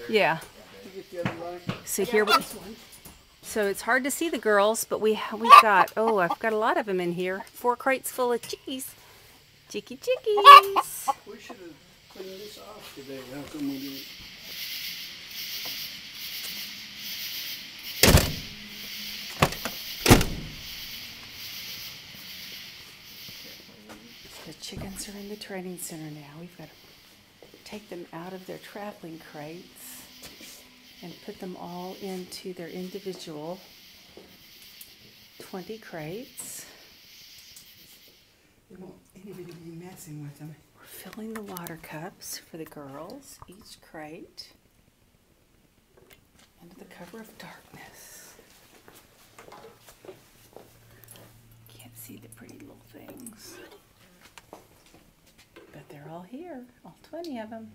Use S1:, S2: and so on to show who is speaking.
S1: Yeah.
S2: You get the other line.
S1: So here we. So it's hard to see the girls, but we've got. Oh, I've got a lot of them in here. 4 crates full of chickies. Chickies.
S2: We should have cleaned this off today. How come we didn't?
S1: The chickens are in the training center now. We've got to take them out of their traveling crates and put them all into their individual 20 crates.
S2: We won't anybody be messing with them.
S1: We're filling the water cups for the girls, each crate, under the cover of darkness. Can't see the pretty little things. But they're all here, all 20 of them.